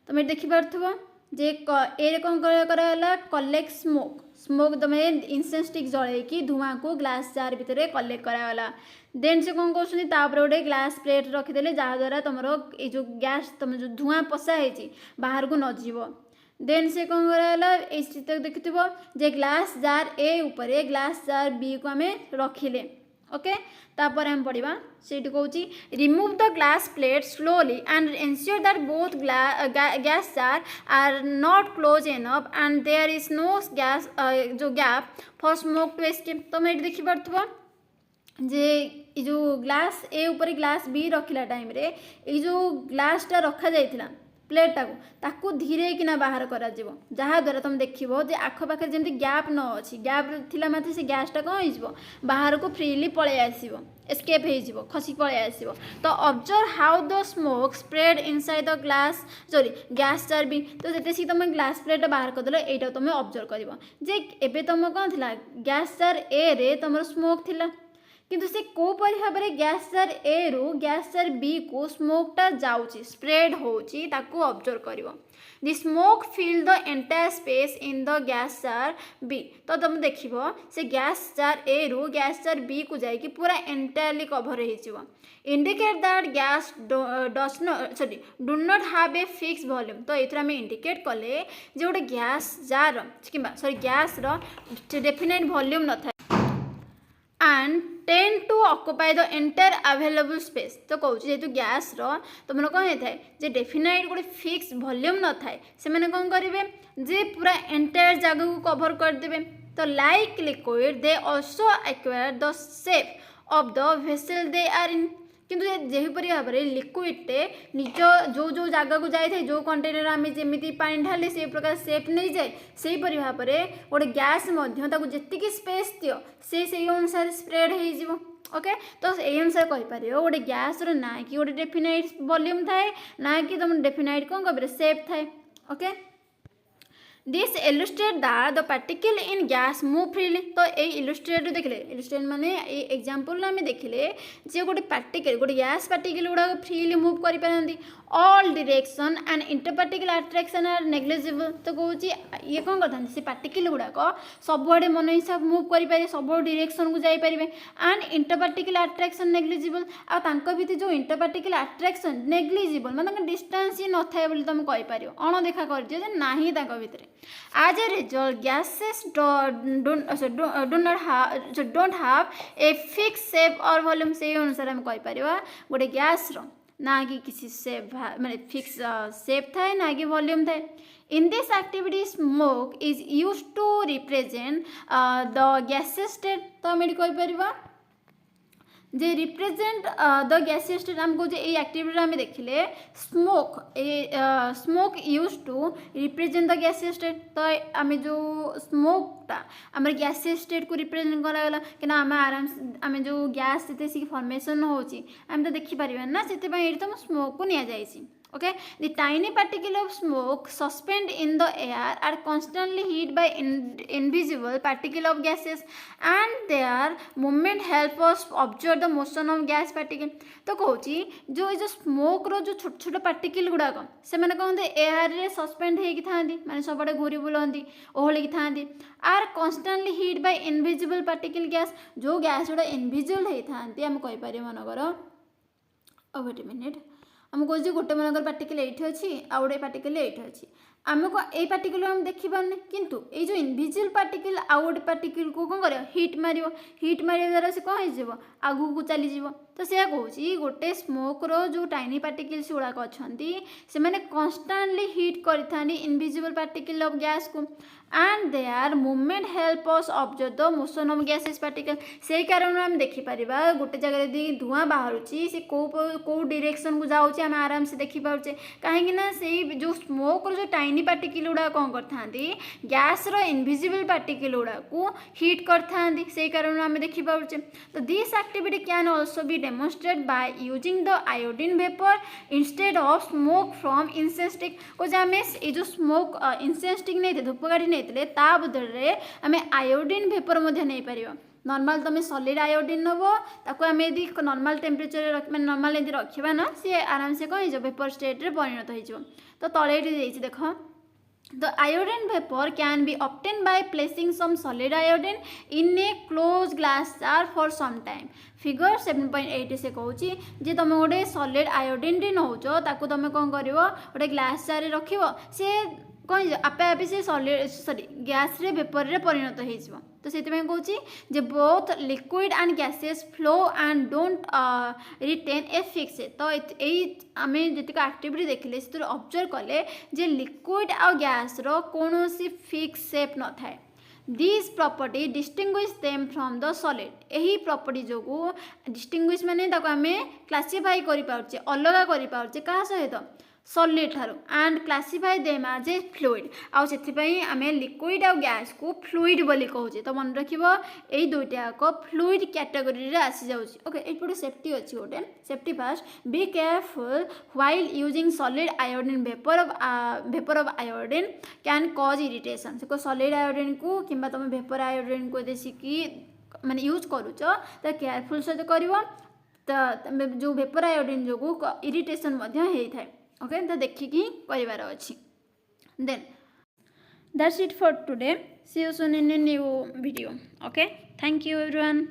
तुम ये देखिपार जे ए कौन कराला कलेक्ट स्मोक तुम इंसेंस स्टिक जलैकी धुआँ को ग्लास जार भितर कलेक्ट कराला। देन से कौन कर गोटे ग्लास प्लेट रखिदे जहाद्वारा तुम ये जो गैस तुम जो धुआँ पशाई बाहर को नजीव। देन से कौन कराला ये चित्र देखुव जे ग्लास जार ए ऊपर ग्लास जार बी को आम रखिले ओके। तापर हम पढ़ा से कौन remove the glass plate slowly and ensure that both gas jar are not close enough and there is no gas जो gap for smoke to escape. तो मैं देखी पार्थ्व जे जो ग्लास ए ऊपर ग्लास बी रखिला टाइम रे ये जो ग्लासटा रखा जाइथिला प्लेटा को ताकू धीरे किना बाहर करा जीवो जहाद्वारा तुम देखिबो जे आखपाखे जमी गैप न अच्छी गैप थिला मात्र से गैसटा कौन हो बाहर को फ्रीली पलि आसो एस्केप हो खसी पलि आसो। तो observe how the smoke spread inside the glass sorry gas jar B तो जैसे तुम ग्लास प्लेट बाहर करदेल यहीटा तुम ऑब्जर्व कर जे एबे तुम कौन थी गैस जार ए रे तुम स्मोक थिला किंतु से कोपरी भाव में गैस जार ए रु गैस जार बी को स्मोकटा जाऊँगी स्प्रेड होची ताकू ऑब्जर्व करिवो। The smoke fill the entire space in the gas jar B तो तुम देखिबो से गैस जार ए रु गैस जार बी को जाइकी पूरा एंटायरली कवर हो indicate that gas does not sorry do not have a fix volume. तो ये आम इंडिकेट कले जे गोटे गैस जार कि सॉरी गैस डेफिनाइट वॉल्यूम न था and tend to occupy the entire available space. तो कहूँ जेहेतु गैस तुम कौन होता है जे डेफिनाइट गोटे फिक्स वॉल्यूम न थाए से मैंने कौन करेंगे जे पूरा एंटायर जगह को कवर करदे। तो like liquid they also acquire the shape of the vessel they are in किंतु जेपरी भाव में लिक्विडटे निज जो जो जगह को जाए जो कंटेनर आम जमी पानी ढाले से प्रकार सेप नहीं जाए से भाव में गोटे गैस जी स्पेस दियो से अनुसार स्प्रेड हो ओके। तो यही अनुसार कहीपर गोटे गैस ना कि गोटे डेफिनाइट वॉल्यूम थाए ना कि तुम डेफिनाइट कौन कह सेप थाए okay. This illustrate that the particle in gas move freely. तो ये इलुस्ट्रेट देखले इलुस्ट्रेट माने एग्जांपल आम देखले जे गोटे पार्टिकल गोटे गैस पार्टिकल गुड़ा फ्रीली मूव कर पारती all direction and interparticle attraction are negligible. तो कौन ये कौन करता से पार्टिकल गुड़ाक सबुआड़े मन हिसाब मूव करें सब डायरेक्शन को जापर and interparticle attraction negligible are जो इंटरपार्टिकल अट्रैक्शन नेग्लिजिबल माने डिस्टेंस ही न था तुम कहीपर अणदेखा कर ना भितर As a result, gases don't have a fixed shape or volume. से अनुसार हम कहि परिबा गोटे गैस रो ना कि किसी शेप माने फिक्स शेप थाए ना कि वॉल्यूम थाए. In this activity, smoke is used to represent the gaseous state. तो हम एडी कहि परिबा जे रिप्रेजेंट द गैसियस स्टेट आमको जे ए एक्टिविटी आम देखिले smoke use to represent the gaseous state. तो आम जो स्मोकटा आम गैसियस स्टेट को रिप्रेजेंट करागला कि आम आराम आम जो गैस से फॉर्मेशन होची आम तो देखिपर ना से तो स्मोक को निया जाइछि. Okay, the tiny particle of smoke suspended in the air are constantly heated by invisible particle of gases, and their movement help us observe the motion of gas particle. तो कहूची जो स्मोक रो जो छोट छोट particle गुड़ाक से मैंने कहते air रे suspend होगी था माने सबड़े घूरी बुलाती ओहलिकी था are constantly hit by invisible particle gas. जो गैस गुड़ा इनविजिबल होता आम कहीपर मनकर वेट ए मिनिट आम कह गोटे मनकर पार्टिकल ये अच्छी आउ गोटे पार्टिकल ये अच्छी आमको ये पार्टिकल आम देखी पारे किंतु ये जो इनविजिबल पार्टिकल आउ गोटे पार्टिकल को कौन कर हिट मार द्वारा से कौन हो आगू को चली जाव. तो से कहूँ गोटे स्मोक रो जो टाइनी पार्टिकल्स गुड़ाक अच्छा से मैंने कन्स्टांटली हिट कर इनविजिबल पार्टिकल ऑफ गैस को and there movement help us observe the motion of gases particle. से कारण आम देखिपर गोटे जगह यदि धुआं बाहर से कौ डायरेक्शन को जाऊँचे आम आराम से देखिपारे कहीं से जो स्मोक रो जो टाइनी पार्टिकल गुड़ा कौन करते गैस रो इनविजिबल पार्टिकल गुड़ा को हिट करते से कारण आम देखिपारे. तो this activity can also be demonstrated by using the iodine vapor instead of smoke from incense stick. को आम ये जो स्मोक इंसेंस स्टिक नहीं धूपकाठी नहीं ता बदल में आम आयोडीन भेपर नहीं पार. नॉर्मल तुम सॉलिड आयोडीन नब ताको आम यदि नॉर्मल टेम्परेचर मैंने नॉर्मल यदि रखा ना सी आराम से कौन हो वेपर स्टेट रे परिणत हो. तो तले देख The iodine vapor can be obtained by placing some solid iodine in a closed glass jar for some time. Figure 7.8 से कहूँ जे तुम गोटे सॉलिड आयोडीन नौच ताकू तुम कौन कर गोटे ग्लास जार रख से कौन आपे आपे से सॉलिड सॉरी गैस रे वेपर रे परिणत हो. तो से कहूँ जे both liquid and gases flow and don't retain a fix. तो यही आम जी एक्टिविटी देखिले से ऑब्जर्व कले जे लिक्विड आ गैस रो कौन सी फिक्स शेप न थाए. This property distinguish them from the solid. यही प्रॉपर्टी जो डिस्टिंग्विश माने आम क्लासीफाई कर अलग कर क्या सहित सॉलिड ठारू and classify them as a fluid. आउ से आम लिक्विड आ गैस को फ्लूइड बोली कहूचे. तो मन रख यही दुईटाक फ्लूइड कैटेगोरी आसी जाऊँ. ओके ये सेफ्टी अच्छी गोटे safety fast B careful while using solid iodine vapour of iodine can cause irritation. से सॉलिड आयोडीन को कि तुम वेपर आयोडीन को देखिकी माने यूज करुच तो केयरफुल सहित कर जो वेपर आयोडीन जो इरिटेशन होता है. ओके तो देखिकी करार अच्छी. Then that's it for today. See you soon in a new video. Okay thank you everyone.